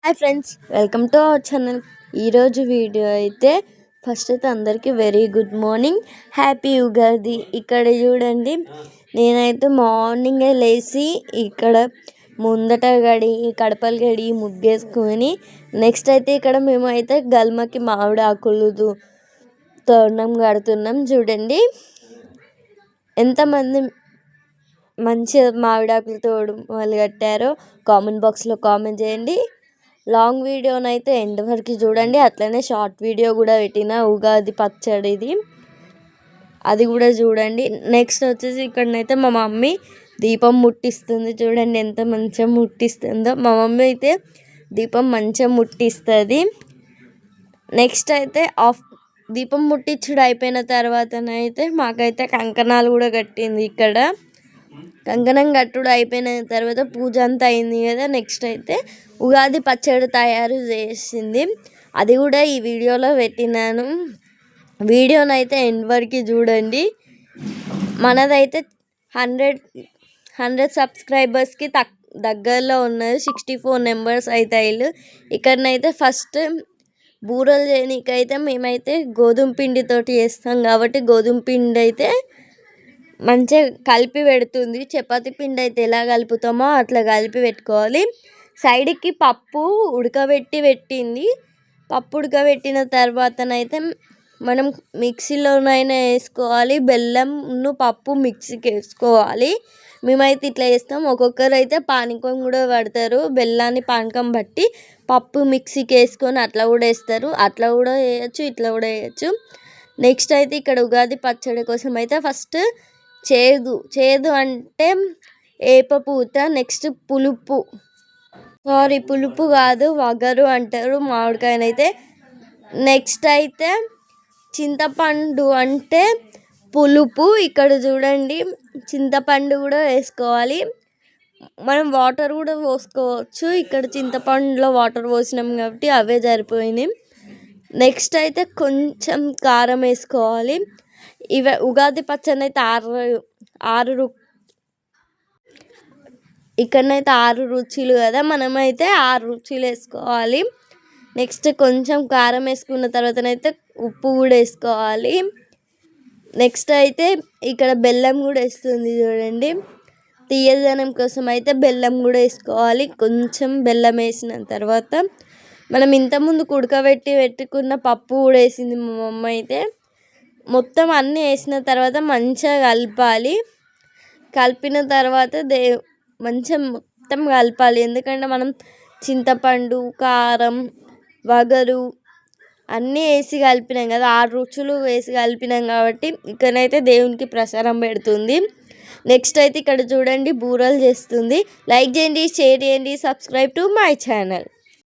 Hi friends, welcome to our channel. ఈరోజు video అయితే first అయితే అందరికీ very good morning, happy Ugadi. ఇక్కడ చూడండి, నేనైతే మార్నింగే లేచి ఇక్కడ ముందట గడి కడపలు గడి ముగ్గేసుకొని నెక్స్ట్ అయితే ఇక్కడ మేము అయితే గల్మకి మామిడి ఆకులు తోరణం కడుతున్నాం. చూడండి ఎంతమంది మంచిగా మామిడాకులు తోడు కట్టారో కామెంట్ బాక్స్లో కామెంట్ చేయండి. లాంగ్ వీడియోనైతే ఎండ్ వరకు చూడండి. అట్లనే షార్ట్ వీడియో కూడా పెట్టిన ఉగాది పచ్చడిది, అది కూడా చూడండి. నెక్స్ట్ వచ్చేసి ఇక్కడనైతే మా మమ్మీ దీపం ముట్టిస్తుంది. చూడండి ఎంత మంచిగా ముట్టిస్తుందో. మా మమ్మీ అయితే దీపం మంచిగా ముట్టిస్తుంది. నెక్స్ట్ అయితే దీపం ముట్టించుడు అయిపోయిన తర్వాతనైతే మాకైతే కంకణాలు కూడా కట్టింది. ఇక్కడ కంకణం కట్టుడు అయిపోయిన తర్వాత పూజ అంతా అయింది కదా. నెక్స్ట్ అయితే ఉగాది పచ్చడి తయారు చేసింది, అది కూడా ఈ వీడియోలో పెట్టినాను. వీడియోనైతే ఎండ్ వరకు చూడండి. మనదైతే 100 సబ్స్క్రైబర్స్కి దగ్గరలో ఉన్నది. 64 నెంబర్స్ అవుతాయి. ఇక్కడనైతే ఫస్ట్ బూరెలు చేయడానికైతే మేమైతే గోధుమ పిండితోటి చేస్తాం కాబట్టి గోధుమ పిండి అయితే మంచిగా కలిపి పెడుతుంది. చపాతీ పిండి అయితే ఎలా కలుపుతామో అట్లా కలిపి పెట్టుకోవాలి. సైడ్కి పప్పు పెట్టింది. పప్పు ఉడకబెట్టిన తర్వాతనైతే మనం మిక్సీలోనైనా వేసుకోవాలి. బెల్లంను పప్పు మిక్సీకి వేసుకోవాలి. మేమైతే ఇట్లా చేస్తాం. ఒక్కొక్కరు అయితే పానకం కూడా పడతారు. బెల్లాన్ని పానకం బట్టి పప్పు మిక్సీకి వేసుకొని అట్లా కూడా వేస్తారు. అట్లా కూడా వేయచ్చు, ఇట్లా కూడా వేయచ్చు. నెక్స్ట్ అయితే ఇక్కడ ఉగాది పచ్చడి కోసం అయితే ఫస్ట్ చేదు అంటే ఏప పూత, నెక్స్ట్ పులుపు కాదు వగరు అంటారు మామిడికాయనైతే. నెక్స్ట్ అయితే చింతపండు అంటే పులుపు. ఇక్కడ చూడండి చింతపండు కూడా వేసుకోవాలి. మనం వాటర్ కూడా పోసుకోవచ్చు. ఇక్కడ చింతపండులో వాటర్ పోసినాం కాబట్టి అవే సరిపోయినాయి. నెక్స్ట్ అయితే కొంచెం కారం వేసుకోవాలి. ఉగాది పచ్చడి అయితే ఇక్కడనైతే 6 రుచులు కదా, మనమైతే 6 రుచులు వేసుకోవాలి. నెక్స్ట్ కొంచెం కారం వేసుకున్న తర్వాతనైతే ఉప్పు కూడా వేసుకోవాలి. నెక్స్ట్ అయితే ఇక్కడ బెల్లం కూడా వేస్తుంది. చూడండి తీయదనం కోసం అయితే బెల్లం కూడా వేసుకోవాలి. కొంచెం బెల్లం వేసిన తర్వాత మనం ఇంతకుముందు పెట్టుకున్న పప్పు కూడా వేసింది మా మమ్మ అయితే. మొత్తం అన్నీ వేసిన తర్వాత మంచిగా కలపాలి. కలిపిన తర్వాత మంచిగా మొత్తం కలపాలి. ఎందుకంటే మనం చింతపండు, కారం, వగరు అన్నీ వేసి కలిపినాం కదా, 6 రుచులు వేసి కలిపినాం కాబట్టి ఇక్కడైతే దేవునికి ప్రసాదం పెడుతుంది. నెక్స్ట్ అయితే ఇక్కడ చూడండి బూరెలు చేస్తుంది. లైక్ చేయండి, షేర్ చేయండి, సబ్స్క్రైబ్ టు మై ఛానల్.